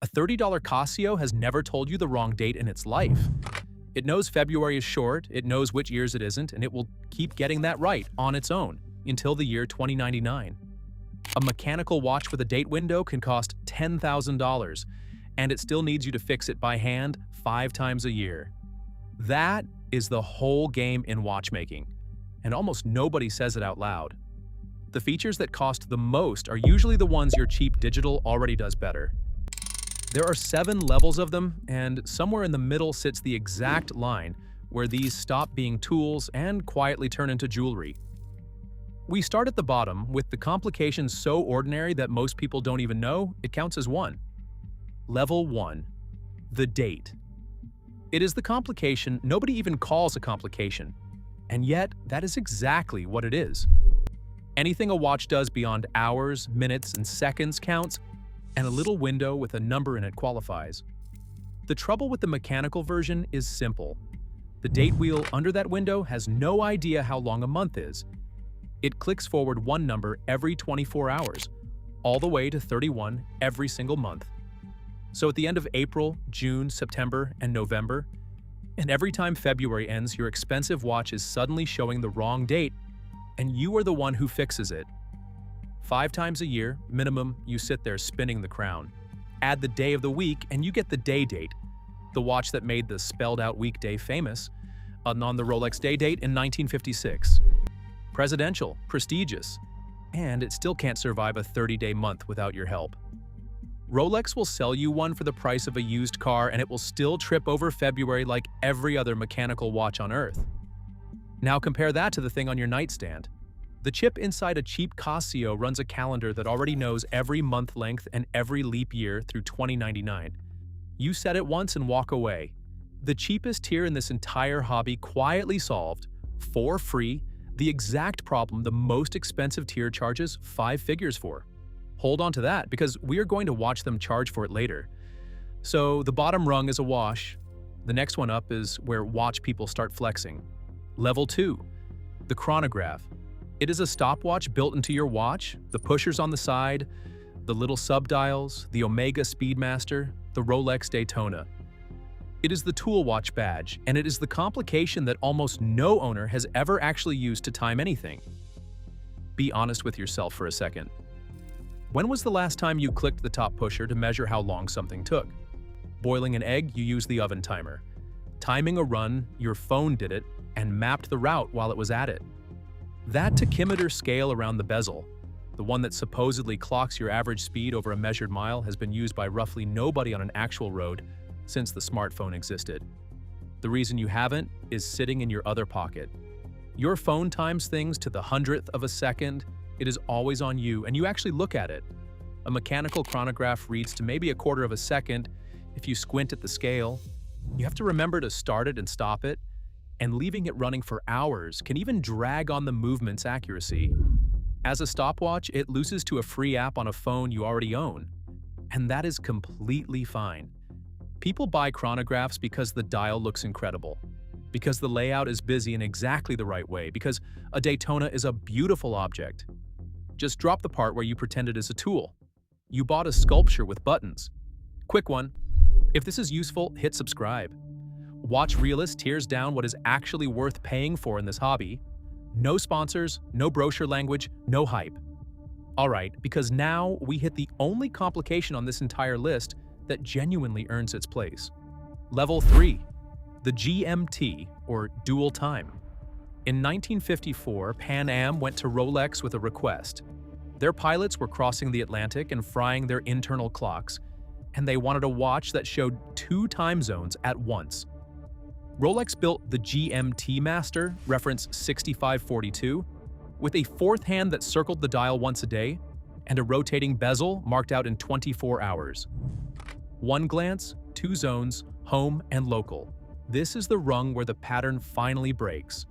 A $30 Casio has never told you the wrong date in its life. It knows February is short, it knows which years it isn't, and it will keep getting that right on its own until the year 2099. A mechanical watch with a date window can cost $10,000, and it still needs you to fix it by hand 5 times a year. That is the whole game in watchmaking, and almost nobody says it out loud. The features that cost the most are usually the ones your cheap digital already does better. There are 7 levels of them, and somewhere in the middle sits the exact line where these stop being tools and quietly turn into jewelry. We start at the bottom with the complications so ordinary that most people don't even know it counts as one. Level 1. The date. It is the complication nobody even calls a complication, and yet that is exactly what it is. Anything a watch does beyond hours, minutes, and seconds counts, and a little window with a number in it qualifies. The trouble with the mechanical version is simple. The date wheel under that window has no idea how long a month is. It clicks forward one number every 24 hours, all the way to 31 every single month. So at the end of April, June, September, and November, and every time February ends, your expensive watch is suddenly showing the wrong date, and you are the one who fixes it. 5 times a year, minimum, you sit there spinning the crown. Add the day of the week and you get the day date, the watch that made the spelled-out weekday famous, on the Rolex day date in 1956. Presidential, prestigious, and it still can't survive a 30-day month without your help. Rolex will sell you one for the price of a used car, and it will still trip over February like every other mechanical watch on Earth. Now compare that to the thing on your nightstand. The chip inside a cheap Casio runs a calendar that already knows every month length and every leap year through 2099. You set it once and walk away. The cheapest tier in this entire hobby quietly solved, for free, the exact problem the most expensive tier charges 5 figures for. Hold on to that, because we are going to watch them charge for it later. So the bottom rung is a wash. The next one up is where watch people start flexing. Level 2. The chronograph. It is a stopwatch built into your watch, the pushers on the side, the little subdials, the Omega Speedmaster, the Rolex Daytona. It is the tool watch badge, and it is the complication that almost no owner has ever actually used to time anything. Be honest with yourself for a second. When was the last time you clicked the top pusher to measure how long something took? Boiling an egg, you used the oven timer. Timing a run, your phone did it and mapped the route while it was at it. That tachymeter scale around the bezel, the one that supposedly clocks your average speed over a measured mile, has been used by roughly nobody on an actual road since the smartphone existed. The reason you haven't is sitting in your other pocket. Your phone times things to the 100th of a second. It is always on you, and you actually look at it. A mechanical chronograph reads to maybe a quarter of a second if you squint at the scale. You have to remember to start it and stop it, and leaving it running for hours can even drag on the movement's accuracy. As a stopwatch, it loses to a free app on a phone you already own, and that is completely fine. People buy chronographs because the dial looks incredible, because the layout is busy in exactly the right way, because a Daytona is a beautiful object. Just drop the part where you pretend it is a tool. You bought a sculpture with buttons. Quick one. If this is useful, hit subscribe. Watch Realist tears down what is actually worth paying for in this hobby. No sponsors, no brochure language, no hype. Alright, because now we hit the only complication on this entire list that genuinely earns its place. Level 3. The GMT, or dual time. In 1954, Pan Am went to Rolex with a request. Their pilots were crossing the Atlantic and frying their internal clocks, and they wanted a watch that showed 2 time zones at once. Rolex built the GMT Master, reference 6542, with a 4th hand that circled the dial once a day, and a rotating bezel marked out in 24 hours. 1 glance, 2 zones, home and local. This is the rung where the pattern finally breaks.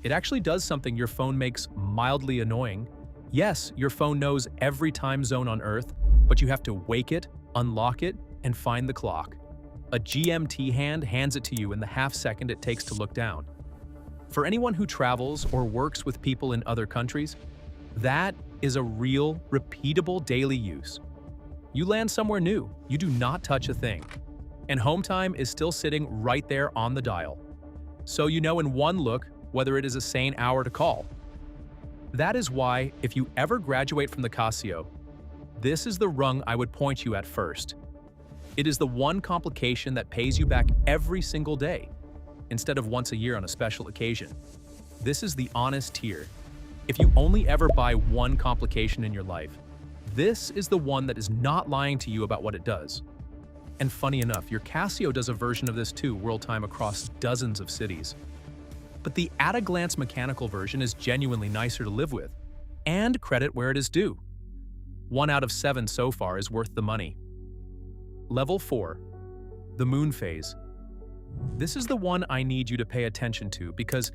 It actually does something your phone makes mildly annoying. Yes, your phone knows every time zone on Earth, but you have to wake it, unlock it, and find the clock. A GMT hand hands it to you in the half second it takes to look down. For anyone who travels or works with people in other countries, that is a real, repeatable daily use. You land somewhere new, you do not touch a thing. And home time is still sitting right there on the dial. So you know in one look whether it is a sane hour to call. That is why, if you ever graduate from the Casio, this is the rung I would point you at first. It is the one complication that pays you back every single day, instead of once a year on a special occasion. This is the honest tier. If you only ever buy one complication in your life, this is the one that is not lying to you about what it does. And funny enough, your Casio does a version of this too, world time across dozens of cities. But the at-a-glance mechanical version is genuinely nicer to live with, and credit where it is due. 1 out of 7 so far is worth the money. Level 4. The Moonphase. This is the one I need you to pay attention to because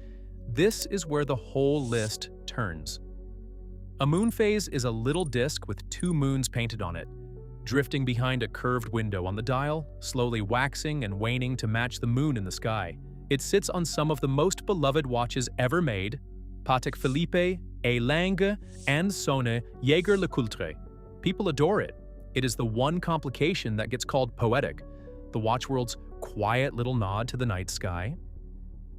this is where the whole list turns. A Moonphase is a little disc with 2 moons painted on it, drifting behind a curved window on the dial, slowly waxing and waning to match the moon in the sky. It sits on some of the most beloved watches ever made, Patek Philippe, A. Lange, and Sonne Jaeger-LeCoultre. People adore it. It is the one complication that gets called poetic, the watch world's quiet little nod to the night sky.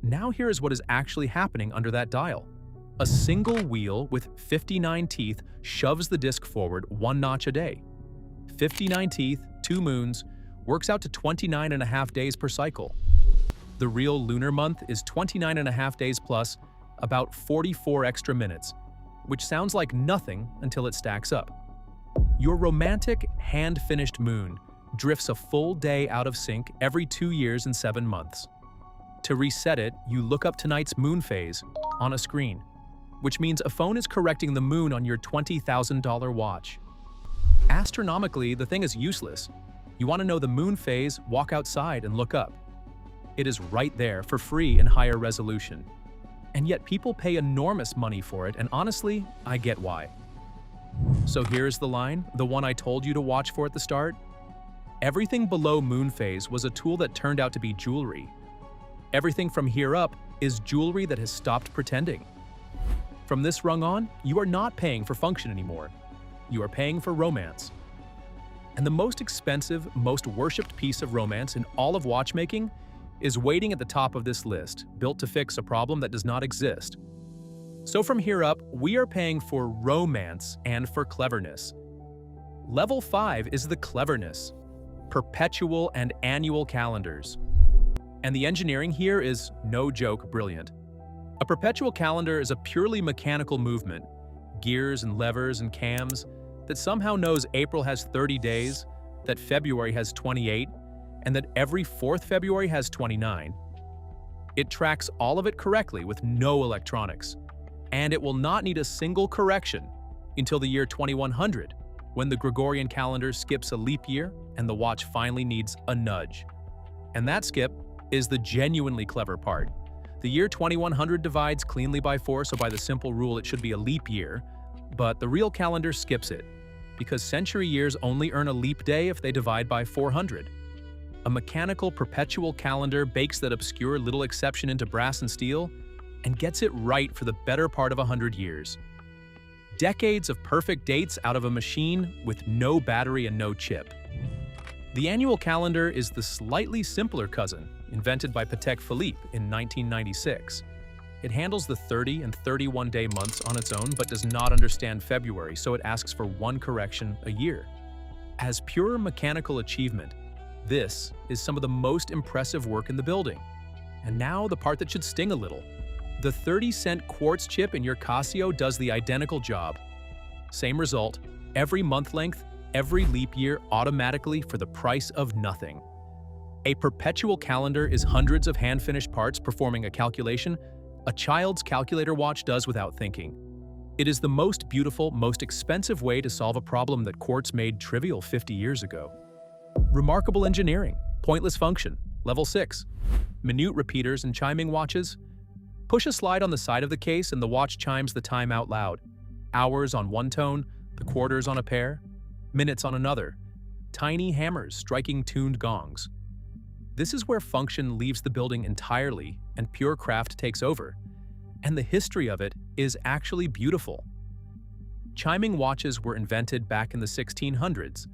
Now here is what is actually happening under that dial. A single wheel with 59 teeth shoves the disc forward 1 notch a day. 59 teeth, 2 moons, works out to 29.5 days per cycle. The real lunar month is 29.5 days plus about 44 extra minutes, which sounds like nothing until it stacks up. Your romantic, hand-finished moon drifts a full day out of sync every 2 years and 7 months. To reset it, you look up tonight's Moonphase on a screen, which means a phone is correcting the moon on your $20,000 watch. Astronomically, the thing is useless. You want to know the Moonphase, walk outside and look up. It is right there for free in higher resolution. And yet people pay enormous money for it, and honestly, I get why. So here's the line, the one I told you to watch for at the start. Everything below Moonphase was a tool that turned out to be jewelry. Everything from here up is jewelry that has stopped pretending. From this rung on, you are not paying for function anymore. You are paying for romance. And the most expensive, most worshipped piece of romance in all of watchmaking is waiting at the top of this list, built to fix a problem that does not exist. So from here up, we are paying for romance and for cleverness. Level 5 is the cleverness, perpetual and annual calendars. And the engineering here is, no joke, brilliant. A perpetual calendar is a purely mechanical movement, gears and levers and cams, that somehow knows April has 30 days, that February has 28, and that every 4th February has 29. It tracks all of it correctly with no electronics, and it will not need a single correction until the year 2100, when the Gregorian calendar skips a leap year and the watch finally needs a nudge. And that skip is the genuinely clever part. The year 2100 divides cleanly by 4, so by the simple rule it should be a leap year, but the real calendar skips it, because century years only earn a leap day if they divide by 400. A mechanical perpetual calendar bakes that obscure little exception into brass and steel and gets it right for the better part of 100 years. Decades of perfect dates out of a machine with no battery and no chip. The annual calendar is the slightly simpler cousin, invented by Patek Philippe in 1996. It handles the 30 and 31-day months on its own but does not understand February, so it asks for 1 correction a year. As pure mechanical achievement, this is some of the most impressive work in the building. And now the part that should sting a little. The 30-cent quartz chip in your Casio does the identical job. Same result, every month length, every leap year automatically for the price of nothing. A perpetual calendar is hundreds of hand-finished parts performing a calculation a child's calculator watch does without thinking. It is the most beautiful, most expensive way to solve a problem that quartz made trivial 50 years ago. Remarkable engineering, pointless function, level 6. Minute repeaters and chiming watches. Push a slide on the side of the case and the watch chimes the time out loud. Hours on one tone, the quarters on a pair, minutes on another. Tiny hammers striking tuned gongs. This is where function leaves the building entirely and pure craft takes over. And the history of it is actually beautiful. Chiming watches were invented back in the 1600s,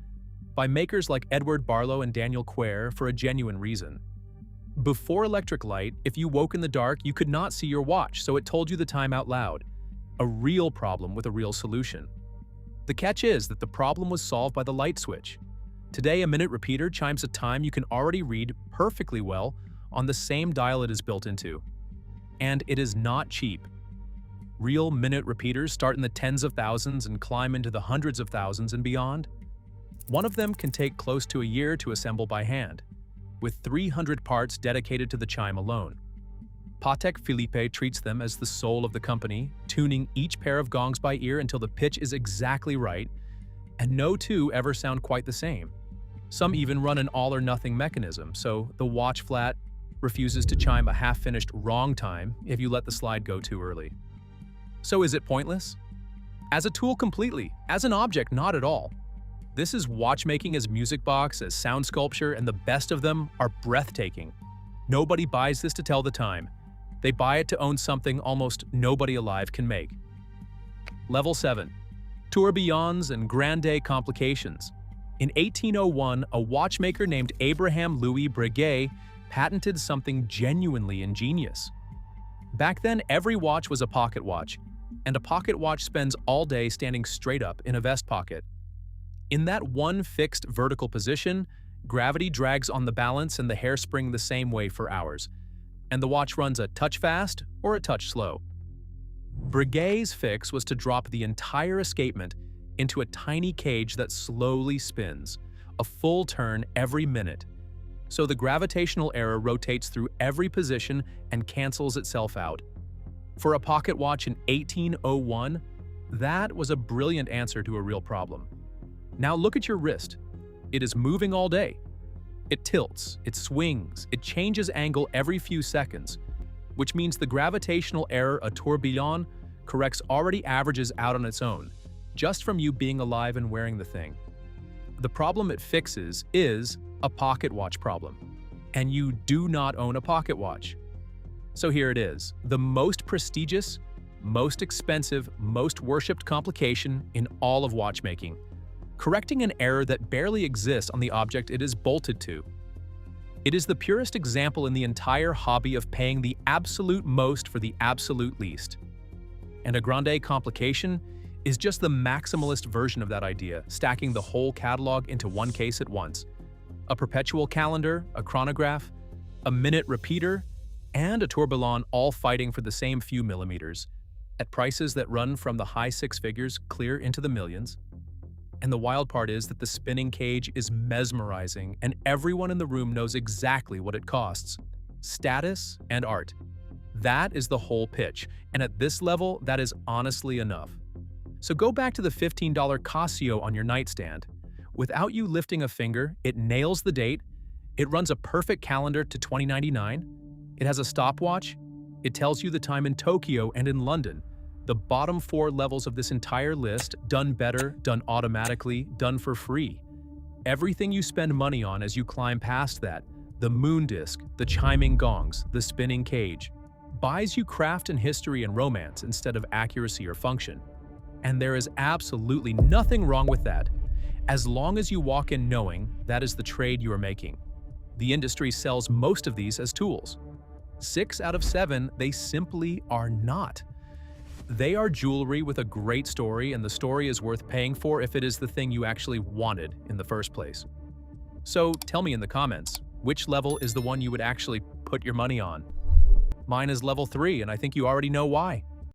by makers like Edward Barlow and Daniel Quare for a genuine reason. Before electric light, if you woke in the dark, you could not see your watch, so it told you the time out loud. A real problem with a real solution. The catch is that the problem was solved by the light switch. Today, a minute repeater chimes a time you can already read perfectly well on the same dial it is built into. And it is not cheap. Real minute repeaters start in the tens of thousands and climb into the hundreds of thousands and beyond. One of them can take close to a year to assemble by hand, with 300 parts dedicated to the chime alone. Patek Philippe treats them as the soul of the company, tuning each pair of gongs by ear until the pitch is exactly right, and no two ever sound quite the same. Some even run an all-or-nothing mechanism, so the watch flat refuses to chime a half-finished wrong time if you let the slide go too early. So is it pointless? As a tool completely, as an object not at all. This is watchmaking as music box, as sound sculpture, and the best of them are breathtaking. Nobody buys this to tell the time. They buy it to own something almost nobody alive can make. Level 7. Tourbillons and grande complications. In 1801, a watchmaker named Abraham Louis Breguet patented something genuinely ingenious. Back then, every watch was a pocket watch, and a pocket watch spends all day standing straight up in a vest pocket. In that one fixed vertical position, gravity drags on the balance and the hairspring the same way for hours, and the watch runs a touch fast or a touch slow. Breguet's fix was to drop the entire escapement into a tiny cage that slowly spins, a full turn every minute, so the gravitational error rotates through every position and cancels itself out. For a pocket watch in 1801, that was a brilliant answer to a real problem. Now look at your wrist. It is moving all day. It tilts, it swings, it changes angle every few seconds, which means the gravitational error a tourbillon corrects already averages out on its own, just from you being alive and wearing the thing. The problem it fixes is a pocket watch problem, and you do not own a pocket watch. So here it is, the most prestigious, most expensive, most worshipped complication in all of watchmaking, correcting an error that barely exists on the object it is bolted to. It is the purest example in the entire hobby of paying the absolute most for the absolute least. And a grande complication is just the maximalist version of that idea, stacking the whole catalog into one case at once. A perpetual calendar, a chronograph, a minute repeater, and a tourbillon all fighting for the same few millimeters, at prices that run from the high six figures clear into the millions. And the wild part is that the spinning cage is mesmerizing, and everyone in the room knows exactly what it costs. Status and art. That is the whole pitch, and at this level, that is honestly enough. So go back to the $15 Casio on your nightstand. Without you lifting a finger, it nails the date, it runs a perfect calendar to 2099, it has a stopwatch, it tells you the time in Tokyo and in London. The bottom 4 levels of this entire list, done better, done automatically, done for free. Everything you spend money on as you climb past that, the moon disc, the chiming gongs, the spinning cage, buys you craft and history and romance instead of accuracy or function. And there is absolutely nothing wrong with that, as long as you walk in knowing that is the trade you are making. The industry sells most of these as tools. 6 out of 7, they simply are not. They are jewelry with a great story, and the story is worth paying for if it is the thing you actually wanted in the first place. So tell me in the comments, which level is the one you would actually put your money on? Mine is level 3, and I think you already know why.